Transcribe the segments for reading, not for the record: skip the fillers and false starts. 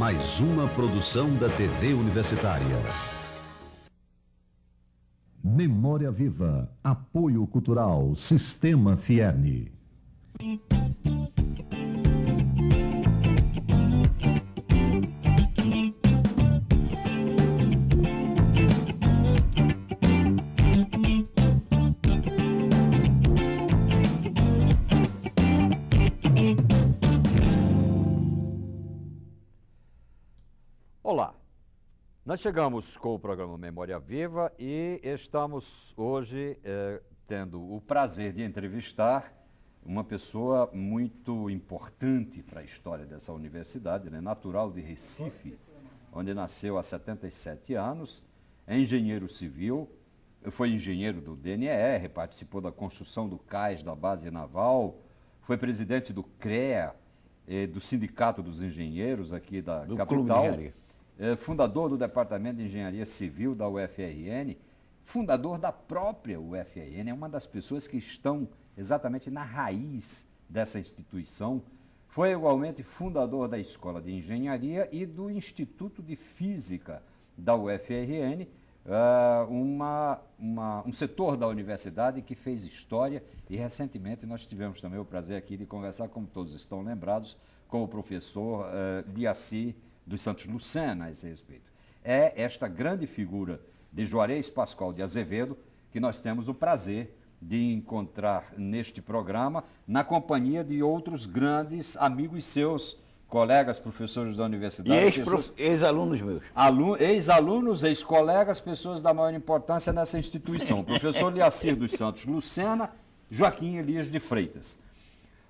Mais uma produção da TV Universitária. Memória Viva. Apoio Cultural. Sistema Fierne. Olá, nós chegamos com o programa Memória Viva e estamos hoje tendo o prazer de entrevistar uma pessoa muito importante para a história dessa universidade, né? Natural de Recife, onde nasceu há 77 anos, é engenheiro civil, foi engenheiro do DNR, participou da construção do cais da base naval, foi presidente do CREA, do Sindicato dos Engenheiros aqui da capital. Fundador do Departamento de Engenharia Civil da UFRN, fundador da própria UFRN, é uma das pessoas que estão exatamente na raiz dessa instituição. Foi igualmente fundador da Escola de Engenharia e do Instituto de Física da UFRN, um setor da universidade que fez história, e recentemente nós tivemos também o prazer aqui de conversar, como todos estão lembrados, com o professor Liacir dos Santos Lucena a esse respeito. É esta grande figura de Juarez Pascoal de Azevedo que nós temos o prazer de encontrar neste programa, na companhia de outros grandes amigos seus, colegas, professores da universidade. E ex-alunos meus. Ex-alunos, ex-colegas, pessoas da maior importância nessa instituição. Professor Liacir dos Santos Lucena, Joaquim Elias de Freitas.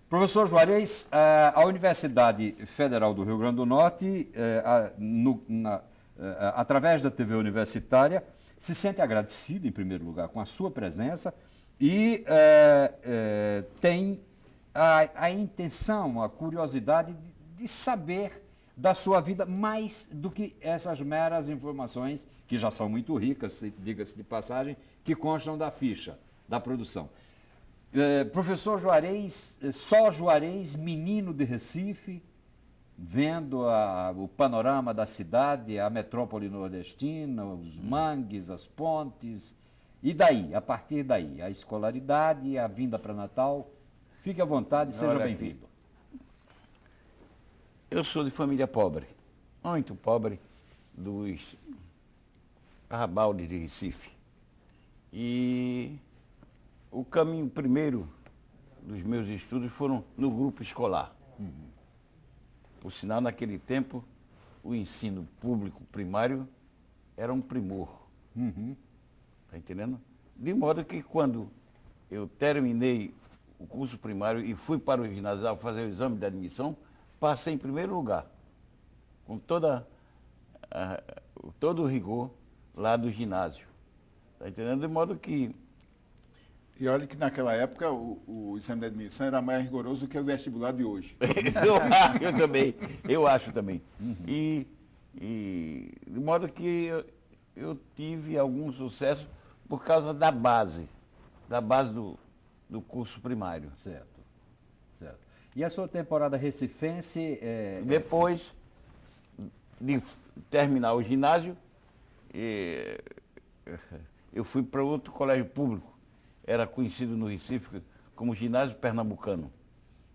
Professor Juarez, a Universidade Federal do Rio Grande do Norte, através da TV Universitária, se sente agradecida, em primeiro lugar, com a sua presença e tem a intenção, a curiosidade de saber da sua vida mais do que essas meras informações, que já são muito ricas, diga-se de passagem, que constam da ficha, da produção. Professor Juarez, só Juarez, menino de Recife, vendo o panorama da cidade, a metrópole nordestina, os mangues, as pontes, e daí, a partir daí, a escolaridade, a vinda para Natal. Fique à vontade, seja bem-vindo. Eu sou de família pobre, muito pobre, dos arrabaldes de Recife. E o caminho primeiro dos meus estudos foram no grupo escolar. Por sinal, naquele tempo, o ensino público primário era um primor. Está entendendo? De modo que quando eu terminei o curso primário e fui para o ginasial fazer o exame de admissão, passei em primeiro lugar, com todo o rigor lá do ginásio. Está entendendo? De modo que... E olha que naquela época o exame de admissão era mais rigoroso do que o vestibular de hoje. eu acho também. E de modo que eu tive algum sucesso por causa da base do curso primário. Certo. E a sua temporada recifense? Depois de terminar o ginásio, eu fui para outro colégio público. Era conhecido no Recife como Ginásio Pernambucano.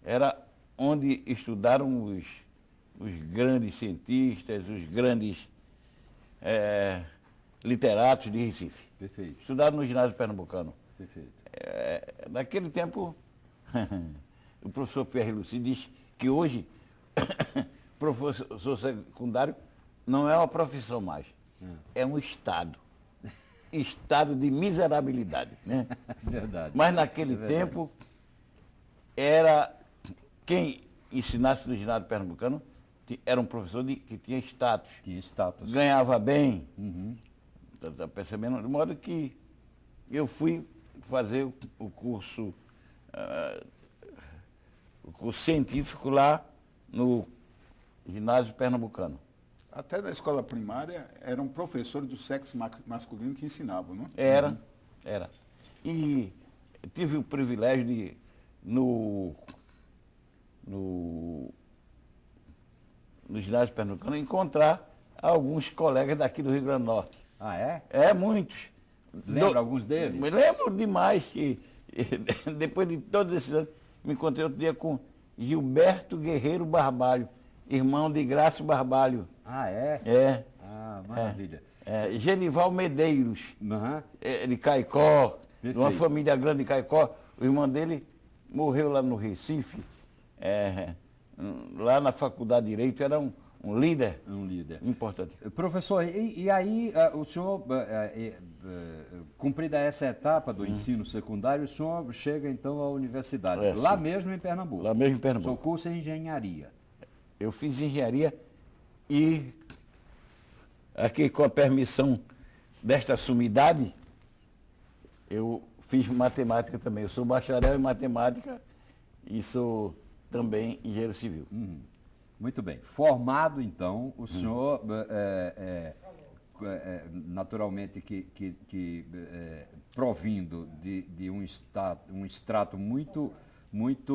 Era onde estudaram os grandes cientistas, os grandes literatos de Recife. Perfeito. Estudaram no Ginásio Pernambucano. Perfeito. Naquele tempo, o professor Pierre Luci diz que hoje, professor secundário não é uma profissão mais, é um estado. Estado de miserabilidade, né? Verdade. Mas naquele tempo, era quem ensinasse no ginásio pernambucano era um professor que tinha status. Tinha status. Ganhava bem. Tá percebendo? De modo que eu fui fazer o curso científico lá no ginásio pernambucano. Até na escola primária, eram professores do sexo masculino que ensinavam, não? Era. E tive o privilégio de, no no ginásio pernambucano, encontrar alguns colegas daqui do Rio Grande do Norte. Ah, é? É, muitos. Lembra alguns deles? Me lembro demais que, depois de todos esses anos, me encontrei outro dia com Gilberto Guerreiro Barbalho, irmão de Graça Barbalho. Ah, é? É. Ah, maravilha. Genival Medeiros, Aham. de Caicó, de uma Perfeito. família grande de Caicó. O irmão dele morreu lá no Recife, lá na Faculdade de Direito, era um líder Um líder. importante. Professor, e aí o senhor, cumprida essa etapa do ensino secundário, o senhor chega então à universidade, lá Sim. mesmo em Pernambuco? Lá mesmo em O Pernambuco. senhor cursa em engenharia. Eu fiz engenharia e, aqui com a permissão desta sumidade, eu fiz matemática também. Eu sou bacharel em matemática e sou também engenheiro civil. Muito bem. Formado, então, o senhor, naturalmente, provindo de um extrato muito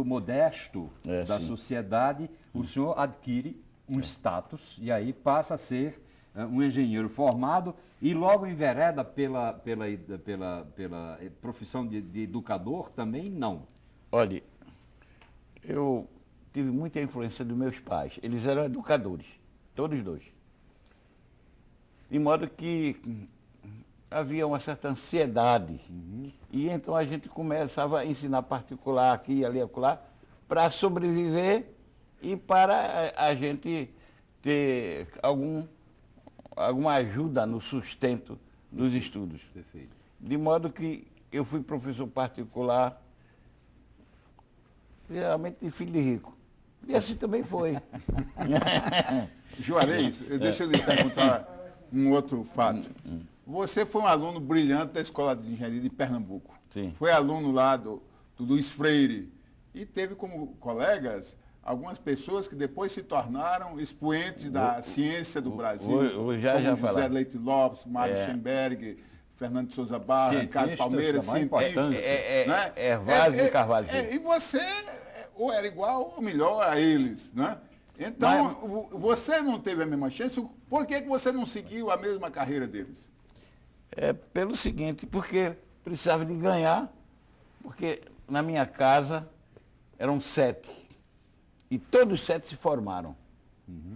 modesto da Sim. sociedade, o senhor adquire um status e aí passa a ser um engenheiro formado e logo envereda pela profissão de educador também não. Olha, eu tive muita influência dos meus pais. Eles eram educadores, todos dois. De modo que havia uma certa ansiedade. E então a gente começava a ensinar particular aqui, ali, acolá, para sobreviver e para a gente ter alguma ajuda no sustento dos estudos. Perfeito. De modo que eu fui professor particular, geralmente de filho de rico. E assim também foi. Juarez, deixa eu lhe perguntar um outro fato. Você foi um aluno brilhante da Escola de Engenharia de Pernambuco. Sim. Foi aluno lá do Luiz Freire e teve como colegas algumas pessoas que depois se tornaram expoentes da ciência do Brasil, já como José falaram. Leite Lopes, Mário Schoenberg, Fernando de Souza Barra, Ricardo Cientistas Palmeiras, da maior importância. né? Hervásio de Carvalho. E você ou era igual ou melhor a eles, né? Então, você não teve a mesma chance, por que você não seguiu a mesma carreira deles? Pelo seguinte, porque precisava de ganhar, porque na minha casa eram 7. E todos os 7 se formaram.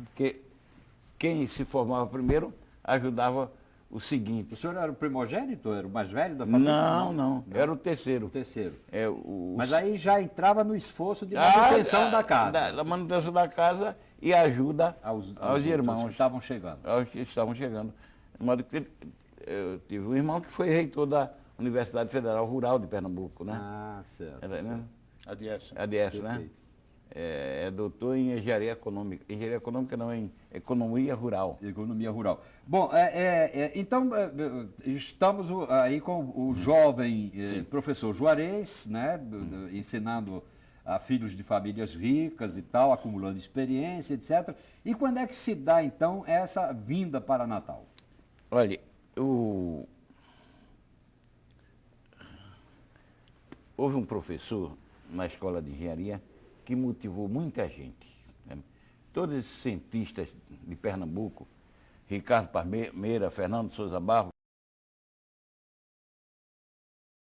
Porque quem se formava primeiro ajudava o seguinte. O senhor era o primogênito? Era o mais velho da família? Não. Era o terceiro. O terceiro. O Mas aí já entrava no esforço de manutenção da casa. Da manutenção da casa e ajuda aos outros irmãos. que estavam chegando. Aos que estavam chegando. De modo que eu tive um irmão que foi reitor da Universidade Federal Rural de Pernambuco, né? Ah, certo. Era, né? Adiesso. ADS, né? Perfeito. É doutor em engenharia econômica. Engenharia econômica não, em economia rural. Economia rural. Bom, então estamos aí com o jovem professor Juarez, né, ensinando a filhos de famílias ricas e tal, acumulando experiência, etc. E quando é que se dá, então, essa vinda para Natal? Olha, houve um professor na escola de engenharia que motivou muita gente, né? Todos esses cientistas de Pernambuco, Ricardo Palmeira, Fernando de Souza Barro,